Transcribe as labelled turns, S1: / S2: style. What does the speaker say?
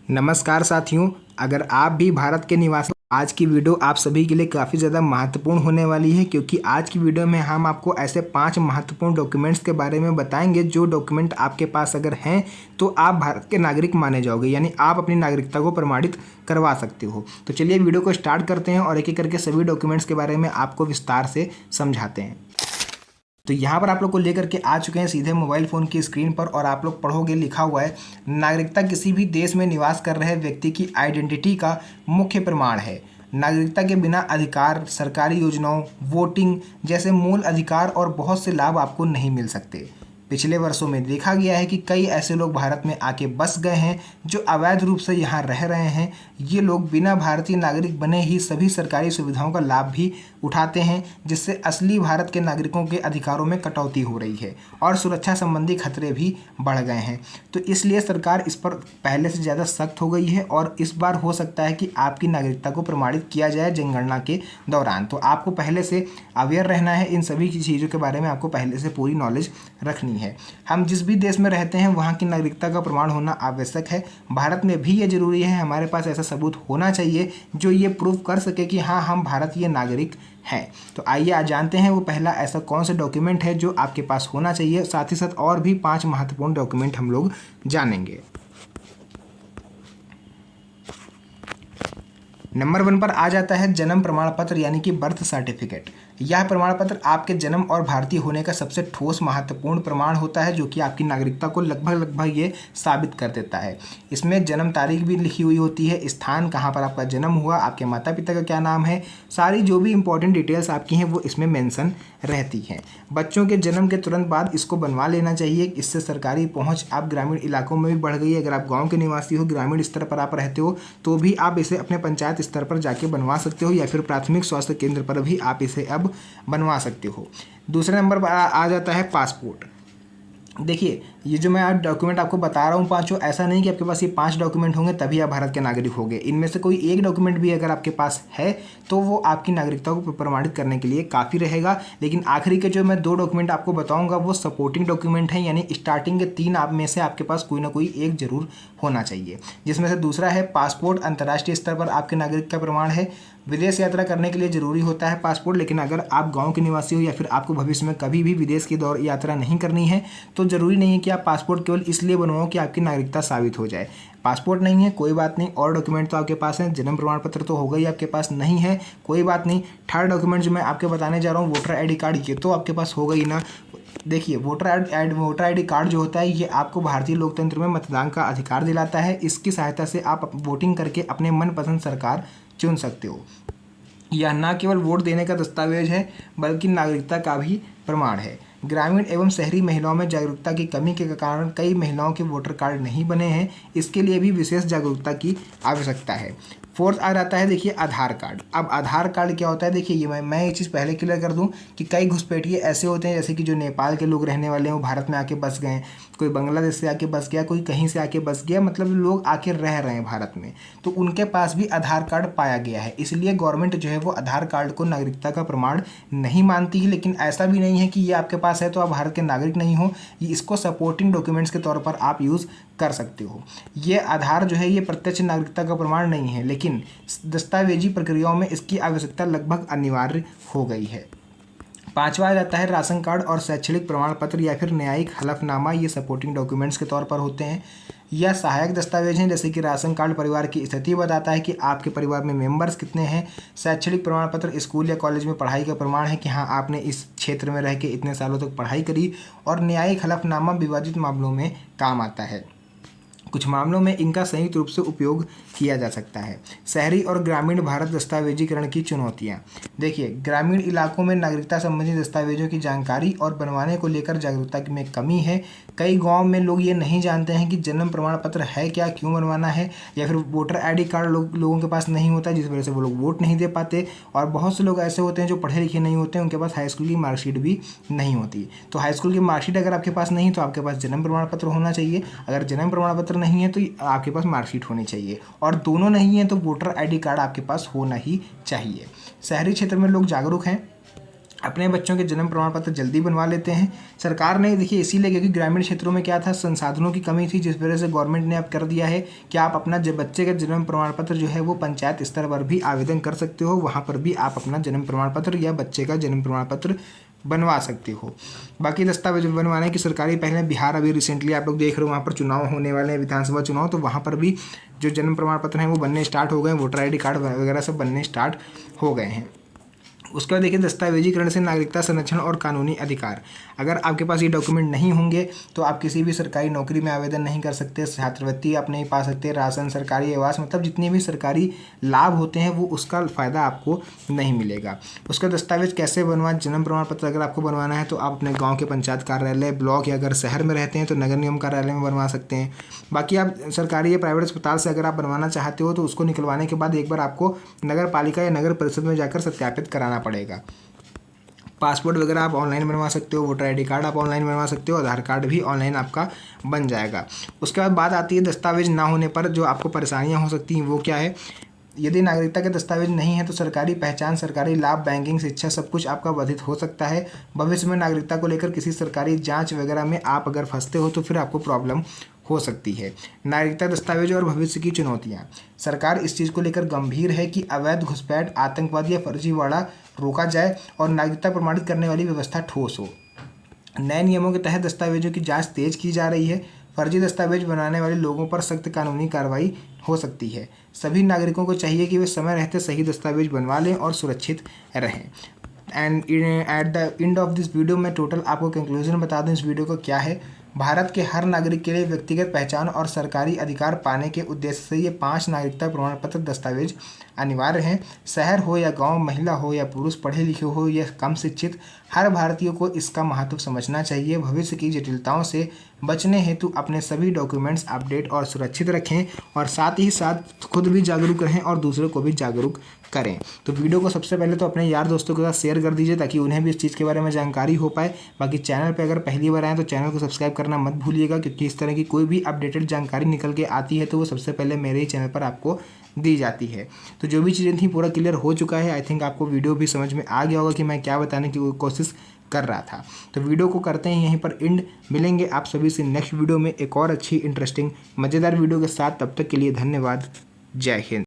S1: नमस्कार साथियों, अगर आप भी भारत के निवासी आज की वीडियो आप सभी के लिए काफ़ी ज़्यादा महत्वपूर्ण होने वाली है, क्योंकि आज की वीडियो में हम आपको ऐसे 5 महत्वपूर्ण डॉक्यूमेंट्स के बारे में बताएंगे जो डॉक्यूमेंट आपके पास अगर हैं तो आप भारत के नागरिक माने जाओगे, यानी आप अपनी नागरिकता को प्रमाणित करवा सकते हो। तो चलिए वीडियो को स्टार्ट करते हैं और एक एक करके सभी डॉक्यूमेंट्स के बारे में आपको विस्तार से समझाते हैं। तो यहाँ पर आप लोग को लेकर के आ चुके हैं सीधे मोबाइल फ़ोन की स्क्रीन पर, और आप लोग पढ़ोगे लिखा हुआ है, नागरिकता किसी भी देश में निवास कर रहे व्यक्ति की आइडेंटिटी का मुख्य प्रमाण है। नागरिकता के बिना अधिकार, सरकारी योजनाओं, वोटिंग जैसे मूल अधिकार और बहुत से लाभ आपको नहीं मिल सकते। पिछले वर्षों में देखा गया है कि कई ऐसे लोग भारत में आके बस गए हैं जो अवैध रूप से यहाँ रह रहे हैं। ये लोग बिना भारतीय नागरिक बने ही सभी सरकारी सुविधाओं का लाभ भी उठाते हैं, जिससे असली भारत के नागरिकों के अधिकारों में कटौती हो रही है और सुरक्षा संबंधी खतरे भी बढ़ गए हैं। तो इसलिए सरकार इस पर पहले से ज़्यादा सख्त हो गई है और इस बार हो सकता है कि आपकी नागरिकता को प्रमाणित किया जाए जनगणना के दौरान। तो आपको पहले से अवेयर रहना है, इन सभी चीज़ों के बारे में आपको पहले से पूरी नॉलेज रखनी है। हम जिस भी देश में रहते हैं वहाँ की नागरिकता का प्रमाण होना आवश्यक है। भारत में भी ये जरूरी है, हमारे पास ऐसा सबूत होना चाहिए जो ये प्रूव कर सके कि हाँ, हम भारतीय नागरिक हैं। तो आइए आज जानते हैं वो पहला ऐसा कौन सा डॉक्यूमेंट है जो आपके पास होना चाहिए। साथ ही साथ और भी 5 महत्वपूर्ण डॉक्यूमेंट हम लोग जानेंगे। नंबर 1 पर आ जाता है जन्म प्रमाण पत्र, यानी कि बर्थ सर्टिफिकेट। यह प्रमाण पत्र आपके जन्म और भारतीय होने का सबसे ठोस महत्वपूर्ण प्रमाण होता है, जो कि आपकी नागरिकता को लगभग ये साबित कर देता है। इसमें जन्म तारीख भी लिखी हुई होती है, स्थान कहाँ पर आपका जन्म हुआ, आपके माता पिता का क्या नाम है, सारी जो भी इंपॉर्टेंट डिटेल्स आपकी हैं वो इसमें मेंशन रहती हैं। बच्चों के जन्म के तुरंत बाद इसको बनवा लेना चाहिए, इससे सरकारी पहुँच आप ग्रामीण इलाकों में भी बढ़ गई है। अगर आप गाँव के निवासी हो, ग्रामीण स्तर पर आप रहते हो, तो भी आप इसे अपने पंचायत स्तर पर जाके बनवा सकते हो, या फिर प्राथमिक स्वास्थ्य केंद्र पर भी आप इसे अब बनवा सकते हो। दूसरे नंबर पर आ जाता है पासपोर्ट। देखिए, ये जो मैं आज डॉक्यूमेंट आपको बता रहा हूँ पांचों, ऐसा नहीं कि आपके पास ये 5 डॉक्यूमेंट होंगे तभी आप भारत के नागरिक होंगे। इनमें से कोई एक डॉक्यूमेंट भी अगर आपके पास है तो वो आपकी नागरिकता को प्रमाणित करने के लिए काफ़ी रहेगा। लेकिन आखिरी के जो मैं 2 डॉक्यूमेंट आपको बताऊंगा वो सपोर्टिंग डॉक्यूमेंट हैं, यानी स्टार्टिंग के 3 आप में से आपके पास कोई ना कोई एक जरूर होना चाहिए। जिसमें से दूसरा है पासपोर्ट, अंतर्राष्ट्रीय स्तर पर आपके नागरिक का प्रमाण है। विदेश यात्रा करने के लिए ज़रूरी होता है पासपोर्ट, लेकिन अगर आप गांव के निवासी हो या फिर आपको भविष्य में कभी भी विदेश की दौर यात्रा नहीं करनी है तो ज़रूरी नहीं है कि आप पासपोर्ट केवल इसलिए बनवाओ कि आपकी नागरिकता साबित हो जाए। पासपोर्ट नहीं है कोई बात नहीं, और डॉक्यूमेंट तो आपके पास है। जन्म प्रमाण पत्र तो होगा ही, आपके पास नहीं है कोई बात नहीं। थर्ड डॉक्यूमेंट जो मैं आपके बताने जा रहा हूँ, वोटर आई डी कार्ड, ये तो आपके पास होगा ही ना। देखिए, वोटर आई डी कार्ड जो होता है ये आपको भारतीय लोकतंत्र में मतदान का अधिकार दिलाता है। इसकी सहायता से आप वोटिंग करके अपने मनपसंद सरकार चुन सकते हो। यह न केवल वोट देने का दस्तावेज है बल्कि नागरिकता का भी प्रमाण है। ग्रामीण एवं शहरी महिलाओं में जागरूकता की कमी के कारण कई महिलाओं के वोटर कार्ड नहीं बने हैं, इसके लिए भी विशेष जागरूकता की आवश्यकता है। फोर्थ आ जाता है, देखिए, आधार कार्ड। अब आधार कार्ड क्या होता है, देखिए ये मैं ये चीज़ पहले क्लियर कर दूं कि कई घुसपैठिए ऐसे होते हैं, जैसे कि जो नेपाल के लोग रहने वाले हैं वो भारत में आके बस गए, कोई बांग्लादेश से आके बस गया, कोई कहीं से आके बस गया, मतलब लोग आके रह रहे हैं भारत में, तो उनके पास भी आधार कार्ड पाया गया है। इसलिए गवर्नमेंट जो है वो आधार कार्ड को नागरिकता का प्रमाण नहीं मानती है। लेकिन ऐसा भी नहीं है कि ये आपके पास है तो आप भारत के नागरिक नहीं हो, ये इसको सपोर्टिंग डॉक्यूमेंट्स के तौर पर आप यूज़ कर सकते हो। ये आधार जो है ये प्रत्यक्ष नागरिकता का प्रमाण नहीं है, लेकिन दस्तावेजी प्रक्रियाओं में इसकी आवश्यकता लगभग अनिवार्य हो गई है। पांचवा आ जाता है राशन कार्ड और शैक्षणिक प्रमाण पत्र या फिर न्यायिक हलफनामा। ये सपोर्टिंग डॉक्यूमेंट्स के तौर पर होते हैं। यह सहायक दस्तावेज हैं, जैसे कि राशन कार्ड परिवार की स्थिति बताता है कि आपके परिवार में मेंबर्स कितने हैं। शैक्षणिक प्रमाण पत्र स्कूल या कॉलेज में पढ़ाई का प्रमाण है कि हाँ, आपने इस क्षेत्र में रह के इतने सालों तक पढ़ाई करी। और न्यायिक हलफनामा विवादित मामलों में काम आता है, कुछ मामलों में इनका संयुक्त रूप से उपयोग किया जा सकता है। शहरी और ग्रामीण भारत दस्तावेजीकरण की चुनौतियां। देखिए, ग्रामीण इलाकों में नागरिकता संबंधी दस्तावेजों की जानकारी और बनवाने को लेकर जागरूकता में कमी है। कई गांव में लोग ये नहीं जानते हैं कि जन्म प्रमाण पत्र है क्या, क्यों बनवाना है, या फिर वोटर आईडी कार्ड लोगों के पास नहीं होता, जिस वजह से वो लोग वोट नहीं दे पाते। और बहुत से लोग ऐसे होते हैं जो पढ़े लिखे नहीं होते हैं, उनके पास हाई स्कूल की मार्कशीट भी नहीं होती। तो हाई स्कूल की मार्कशीट अगर आपके पास नहीं तो आपके पास जन्म प्रमाण पत्र होना चाहिए। अगर जन्म प्रमाण पत्र नहीं है तो आपके पास मार्कशीट होनी चाहिए, और दोनों नहीं है तो वोटर आईडी कार्ड आपके पास होना ही चाहिए। शहरी क्षेत्र में लोग जागरूक हैं, अपने बच्चों के जन्म प्रमाण पत्र जल्दी बनवा लेते हैं। सरकार ने देखिए इसीलिए, क्योंकि ग्रामीण क्षेत्रों में क्या था, संसाधनों की कमी थी, जिस वजह से गवर्नमेंट ने अब कर दिया है कि आप अपना बच्चे का जन्म प्रमाण पत्र जो है वो पंचायत स्तर पर भी आवेदन कर सकते हो, वहाँ पर भी आप अपना जन्म प्रमाण पत्र या बच्चे का जन्म प्रमाण पत्र बनवा सकते हो। बाकी दस्तावेज बनवाने की सरकारी पहले बिहार अभी रिसेंटली आप लोग देख रहे हो, वहाँ पर चुनाव होने वाले हैं, विधानसभा चुनाव, तो वहाँ पर भी जो जन्म प्रमाण पत्र हैं वो बनने स्टार्ट हो गए, वोटर ID कार्ड वगैरह सब बनने स्टार्ट हो गए हैं। उसके बाद देखिए दस्तावेजीकरण से नागरिकता संरक्षण और कानूनी अधिकार। अगर आपके पास ये डॉक्यूमेंट नहीं होंगे तो आप किसी भी सरकारी नौकरी में आवेदन नहीं कर सकते, छात्रवृत्ति आप नहीं पा सकते, राशन, सरकारी आवास, मतलब जितने भी सरकारी लाभ होते हैं वो उसका फ़ायदा आपको नहीं मिलेगा। उसका दस्तावेज कैसे बनवाएं? जन्म प्रमाण पत्र अगर आपको बनवाना है तो आप अपने गाँव के पंचायत कार्यालय, ब्लॉक, या अगर शहर में रहते हैं तो नगर निगम कार्यालय में बनवा सकते हैं। बाकी आप सरकारी या प्राइवेट अस्पताल से अगर आप बनवाना चाहते हो तो उसको निकलवाने के बाद एक बार आपको नगर पालिका या नगर परिषद में जाकर सत्यापित कराना पड़ेगा। पासपोर्ट वगैरह आप ऑनलाइन बनवा सकते हो, वोटर ID कार्ड आप ऑनलाइन बनवा सकते हो, आधार कार्ड भी ऑनलाइन आपका बन जाएगा। उसके बाद बात आती है दस्तावेज ना होने पर जो आपको परेशानियां हो सकती हैं, वो क्या है? यदि नागरिकता के दस्तावेज नहीं है तो सरकारी पहचान, सरकारी लाभ, बैंकिंग, शिक्षा सब कुछ आपका बाधित हो सकता है। भविष्य में नागरिकता को लेकर किसी सरकारी जांच वगैरह में आप अगर फंसते हो तो फिर आपको प्रॉब्लम हो सकती है। नागरिकता दस्तावेज और भविष्य की चुनौतियां। सरकार इस चीज़ को लेकर गंभीर है कि अवैध घुसपैठ, आतंकवाद या फर्जीवाड़ा रोका जाए और नागरिकता प्रमाणित करने वाली व्यवस्था ठोस हो। नए नियमों के तहत दस्तावेजों की जांच तेज की जा रही है। फर्जी दस्तावेज बनाने वाले लोगों पर सख्त कानूनी कार्रवाई हो सकती है। सभी नागरिकों को चाहिए कि वे समय रहते सही दस्तावेज बनवा लें और सुरक्षित रहें। And at the end of this video मैं टोटल आपको कंक्लूजन बता दूं इस वीडियो का क्या है। भारत के हर नागरिक के लिए व्यक्तिगत पहचान और सरकारी अधिकार पाने के उद्देश्य से ये 5 नागरिकता प्रमाण पत्र दस्तावेज अनिवार्य हैं। शहर हो या गांव, महिला हो या पुरुष, पढ़े लिखे हो या कम शिक्षित, हर भारतीय को इसका महत्व समझना चाहिए। भविष्य की जटिलताओं से बचने हेतु अपने सभी डॉक्यूमेंट्स अपडेट और सुरक्षित रखें और साथ ही साथ खुद भी जागरूक रहें और दूसरों को भी जागरूक करें। तो वीडियो को सबसे पहले तो अपने यार दोस्तों के साथ शेयर कर दीजिए ताकि उन्हें भी इस चीज़ के बारे में जानकारी हो पाए। बाकी चैनल पे अगर पहली बार आए तो चैनल को सब्सक्राइब करना मत भूलिएगा, क्योंकि इस तरह की कोई भी अपडेटेड जानकारी निकल के आती है तो वो सबसे पहले मेरे ही चैनल पर आपको दी जाती है। तो जो भी चीज़ें थी पूरा क्लियर हो चुका है। आई थिंक आपको वीडियो भी समझ में आ गया होगा कि मैं क्या बताने की कोशिश कर रहा था। तो वीडियो को करते हैं यहीं पर एंड। मिलेंगे आप सभी से नेक्स्ट वीडियो में एक और अच्छी इंटरेस्टिंग मज़ेदार वीडियो के साथ। तब तक के लिए धन्यवाद। जय हिंद।